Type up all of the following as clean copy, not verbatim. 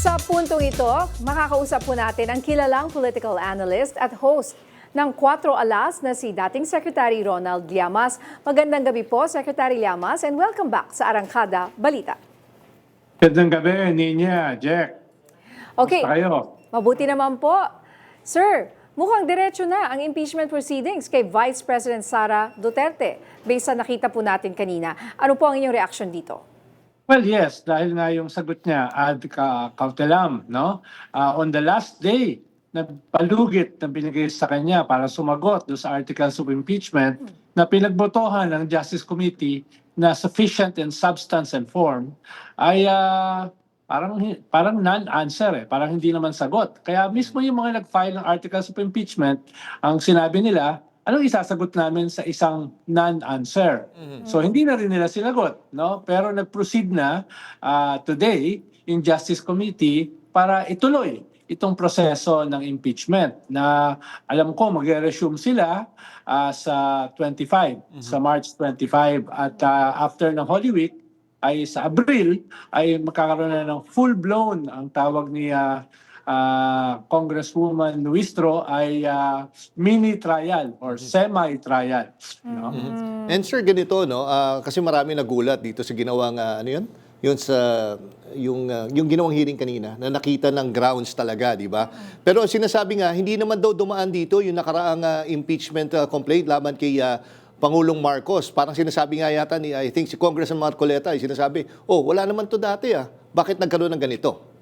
Sa puntong ito, makakausap po natin ang kilalang political analyst at host ng 4 Alas na si dating Secretary Ronald Llamas. Magandang gabi po, Secretary Llamas, and welcome back sa Arangkada Balita. Magandang gabi, Ninya, Jack. Okay, Basta kayo. mabuti naman po. Sir, mukhang diretso na ang impeachment proceedings kay Vice President Sara Duterte based sa nakita po natin kanina. Ano po ang inyong reaksyon dito? Well, yes, dahil nga yung sagot niya ad cautelam, no? On the last day na palugit na binigay sa kanya para sumagot do sa articles of impeachment na pinagbotohan ng Justice Committee na sufficient in substance and form, ay parang non-answer parang hindi naman sagot. Kaya mismo yung mga nag-file ng articles of impeachment, ang sinabi nila, anong isasagot namin sa isang non-answer? So hindi na rin nila sinagot, no? Pero nag-proceed na today yung Justice Committee para ituloy itong proseso ng impeachment na alam ko magre-resume sila sa 25, sa March 25 at after ng Holy Week ay sa Abril ay magkakaroon na ng full-blown ang tawag ni Congresswoman Nuistro ay mini trial or semi-trial. No? And sir, ganito, no? Kasi marami nagulat dito sa ginawang, ano yun? Yun sa, yung ginawang hearing kanina, na nakita ng grounds talaga, di ba? Pero ang sinasabi nga, hindi naman daw dumaan dito yung nakaraang impeachment complaint laban kay Pangulong Marcos. Parang sinasabi nga yata ni, I think si Congressman Marcoleta, ay sinasabi, oh, wala naman to dati Bakit nagkaroon ng ganito?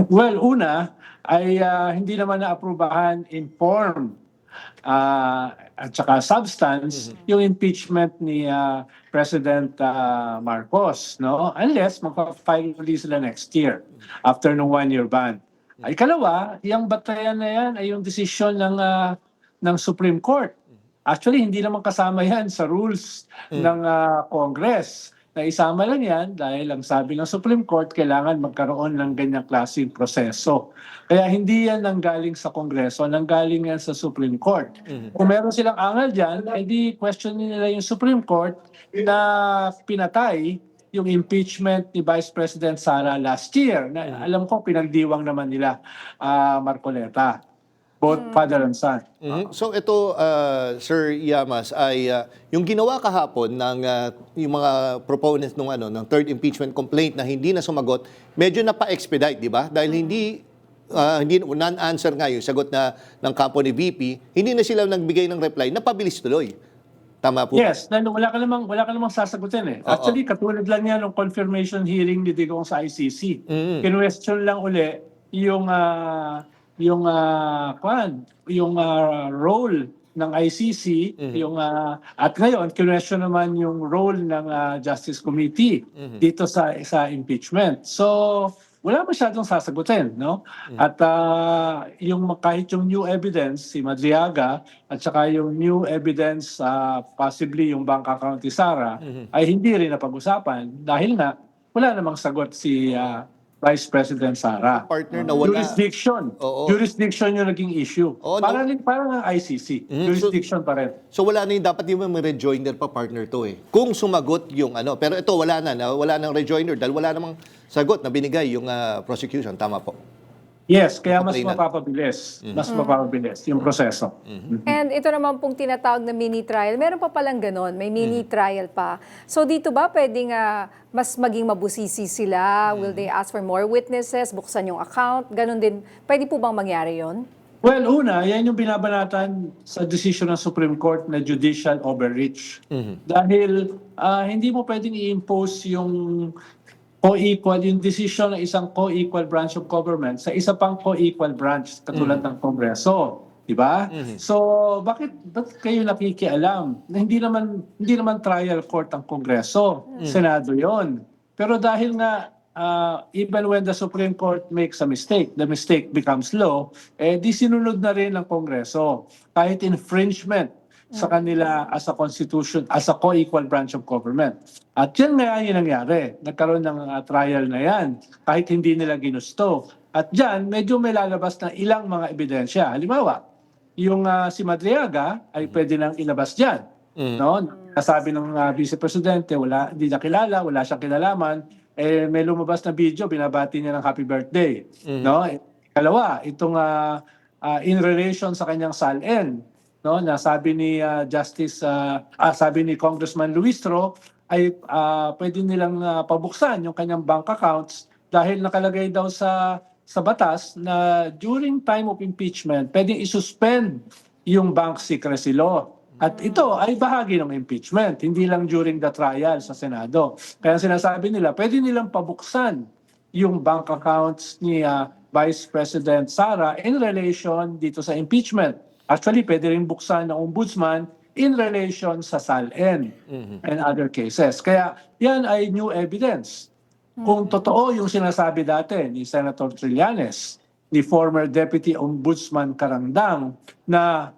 Well, una ay hindi naman naaprubahan in form at saka substance yung impeachment ni President Marcos, no? Unless magpa-file ulit sila next year after ng one-year ban. Ay ikalawa, yung batayan na yan ay yung desisyon ng Supreme Court. Actually, hindi naman kasama yan sa rules ng Congress. Na isama lang yan dahil ang sabi ng Supreme Court, kailangan magkaroon ng ganyang klaseng proseso. Kaya hindi yan nanggaling sa Kongreso, nanggaling yan sa Supreme Court. Kung meron silang angal dyan, edi question nila yung Supreme Court na pinatay yung impeachment ni Vice President Sara last year. Na, alam ko, pinagdiwang naman nila Marcoleta. Both father and son. So ito, Sir Llamas, ay yung ginawa kahapon ng yung mga proponents ng third impeachment complaint na hindi na sumagot, medyo napa-expedite, di ba? Dahil hindi non-answer nga yung sagot na ng kampo ni VP, hindi na sila nagbigay ng reply, napabilis tuloy. Tama po? Yes, wala ka namang sasagutin Actually, katulad lang yan ng confirmation hearing ni Digong sa ICC. Kinwestiyon lang uli yung role ng ICC, at ngayon kinwestiyon naman yung role ng Justice Committee dito sa impeachment. So wala masyadong sasagutin, no? At kahit yung new evidence si Madriaga at saka yung new evidence possibly yung Bangka County Sara ay hindi rin napag-usapan dahil nga wala namang sagot si Vice President Sara. Partner na wala. Jurisdiction. Oo. Jurisdiction yung naging issue. Oo, parang ang ICC. Jurisdiction pa rin. So wala na yung dapat yung may rejoinder pa partner to Kung sumagot yung pero ito wala nang rejoinder dahil wala namang sagot na binigay yung prosecution. Tama po. Yes, kaya mas Complainant. mapapabilis. Mas mapapabilis yung proseso. And ito naman pong tinatawag na mini trial. Meron pa palang ganon, may mini trial pa. So dito ba pwedeng mas maging mabusisi sila? Will they ask for more witnesses? Buksan yung account? Ganon din. Pwede po bang mangyari yon? Well, una, yan yung binabanatan sa decision ng Supreme Court na judicial overreach. Dahil hindi mo pwedeng i-impose yung yung decision ng isang co-equal branch of government sa isa pang co-equal branch katulad ng Kongreso, di ba? So bakit kayo nakikialam? Hindi naman trial court ang Kongreso, Senado 'yon. Pero dahil nga even when the Supreme Court makes a mistake, the mistake becomes law, di sinunod na rin ng Kongreso kahit infringement sa kanila as a constitution, as a co-equal branch of government. At yan nga yung nangyari. Nagkaroon ng trial na yan, kahit hindi nila ginusto. At dyan, medyo may lalabas na ilang mga ebidensya. Halimbawa, yung si Madriaga ay pwede nang ilabas dyan. No? Nasabi ng Vice Presidente, hindi niya kilala, wala siyang kinalaman may lumabas na video, binabati niya ng happy birthday. No? Ikalawa, itong in relation sa kanyang SALN, no, na sabi ni sabi ni Congressman Luistro ay pwede nilang pabuksan yung kanyang bank accounts dahil nakalagay daw sa batas na during time of impeachment pwedeng isuspend yung bank secrecy law. At ito ay bahagi ng impeachment, hindi lang during the trial sa Senado. Kaya sinasabi nila, pwede nilang pabuksan yung bank accounts ni Vice President Sara in relation dito sa impeachment. Actually, pwede rin buksan ng ombudsman in relation sa SALN and other cases. Kaya yan ay new evidence. Kung totoo yung sinasabi dati ni Senator Trillanes, ni former Deputy Ombudsman Karangdang, na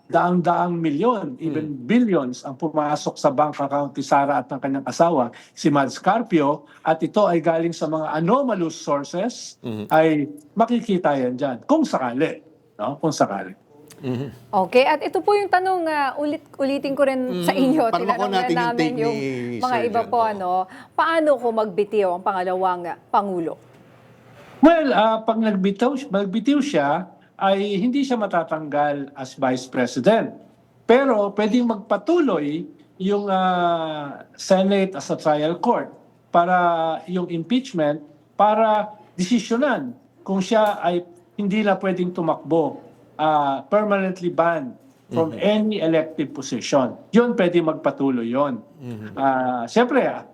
daang-daang milyon, even billions ang pumasok sa bank account ni Sara at ng kanyang asawa, si Mads Carpio, at ito ay galing sa mga anomalous sources, ay makikita yan dyan. Kung sakali. No? Kung sakali. Okay, at ito po yung tanong, ulitin ko rin sa inyo. Para makuha Tinanong na natin yung namin take yung ni mga Sir iba John. po, paano ko magbitiw ang pangalawang Pangulo? Well, pag nagbitiw siya, ay hindi siya matatanggal as Vice President. Pero pwedeng magpatuloy yung Senate as a trial court para yung impeachment para desisyonan kung siya ay hindi na pwedeng tumakbo, permanently banned from any elective position. Yun pwede magpatuloy yun. Siyempre,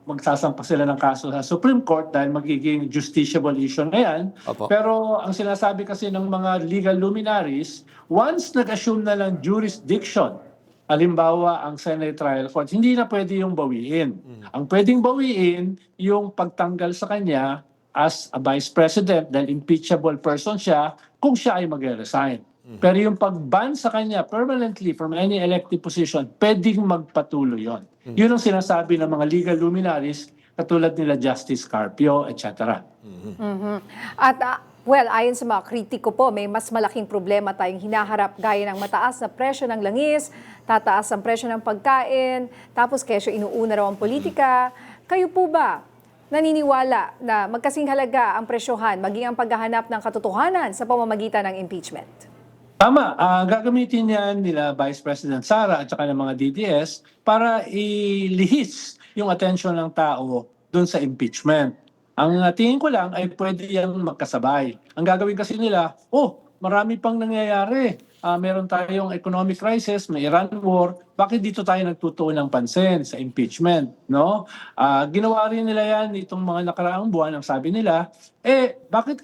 magsasampa sila ng kaso sa Supreme Court dahil magiging justiciable issue na yan. Opo. Pero ang sinasabi kasi ng mga legal luminaries, once nag-assume na lang jurisdiction, halimbawa ang Senate Trial Court, hindi na pwede yung bawiin. Ang pwedeng bawiin yung pagtanggal sa kanya as a Vice President dahil impeachable person siya kung siya ay mag-resign. Pero yung pag-ban sa kanya permanently from any elective position, pwedeng magpatuloy yon. Yun ang sinasabi ng mga legal luminaries katulad nila Justice Carpio, etc. At ayon sa mga kritiko po, may mas malaking problema tayong hinaharap gaya ng mataas na presyo ng langis, tataas ang presyo ng pagkain, tapos kesyo inuuna raw ang politika. Kayo po ba naniniwala na magkasing halaga ang presyohan maging ang paghahanap ng katotohanan sa pamamagitan ng impeachment? Tama, gagamitin yan nila Vice President Sara at saka ng mga DDS para ilihis yung atensyon ng tao doon sa impeachment. Ang tingin ko lang ay pwede yung magkasabay. Ang gagawin kasi nila, marami pang nangyayari. Meron tayong economic crisis, may Iran war, bakit dito tayo nagtutuon ng pansin sa impeachment? No? Ginawa rin nila yan itong mga nakaraang buwan, ang sabi nila, bakit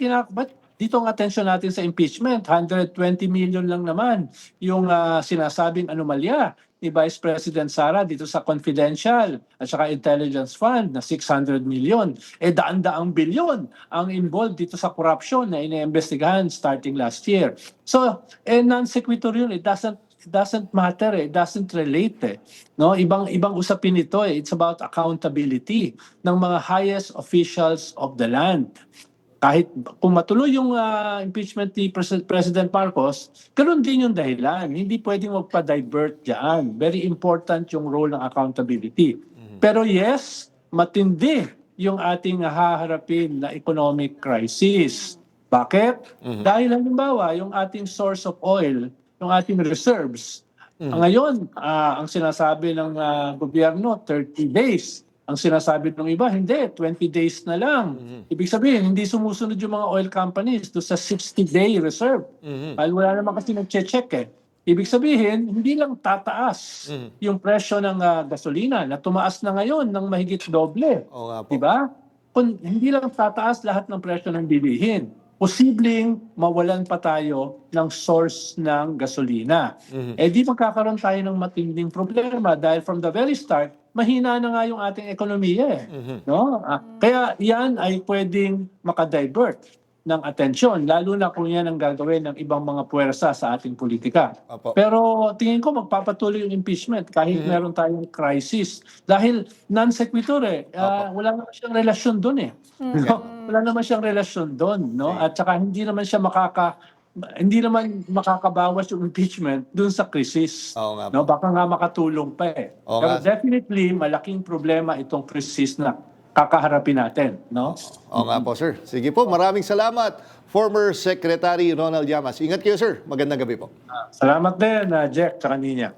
dito ang atensyon natin sa impeachment? 120 million lang naman yung sinasabing anomalya ni Vice President Sara dito sa confidential at saka intelligence fund na 600 million. Daan-daang bilyon ang involved dito sa corruption na iniimbestigahan starting last year. So, non sequitur yun. It doesn't matter, it doesn't relate. No? Ibang usapin ito. It's about accountability ng mga highest officials of the land. Kahit kung matuloy yung impeachment ni President Marcos, ganoon din yung dahilan. Hindi pwedeng magpa-divert dyan. Very important yung role ng accountability. Pero yes, matindi yung ating haharapin na economic crisis. Bakit? Dahil halimbawa, yung ating source of oil, yung ating reserves, ngayon, ang sinasabi ng gobyerno, 30 days. Ang sinasabi ng iba, hindi, 20 days na lang. Ibig sabihin, hindi sumusunod yung mga oil companies to sa 60-day reserve. Dahil wala naman kasi nag-check Ibig sabihin, hindi lang tataas yung presyo ng gasolina na tumaas na ngayon ng mahigit doble. Oo nga po. Diba? Kung hindi lang tataas lahat ng presyo ng bilihin, posibleng mawalan pa tayo ng source ng gasolina. Di magkakaroon tayo ng matinding problema dahil from the very start, mahina na nga yung ating ekonomiya. No? Kaya yan ay pwedeng makadivert ng atensyon, lalo na kung yan ang gagawin ng ibang mga puwersa sa ating politika. Apo. Pero tingin ko magpapatuloy yung impeachment kahit meron tayong crisis. Dahil non sequitur wala naman siyang relasyon doon No? Wala naman siyang relasyon doon. No? At saka hindi naman siya hindi naman makakabawas yung impeachment dun sa krisis. Oo nga po. No, baka nga makatulong pa eh. Oo Pero nga. definitely malaking problema itong krisis na kakaharapin natin, no? Oo nga po, sir. Sige po, maraming salamat, former Secretary Ronald Llamas. Ingat kayo, sir. Magandang gabi po. Salamat din, Jack, sa kaninya.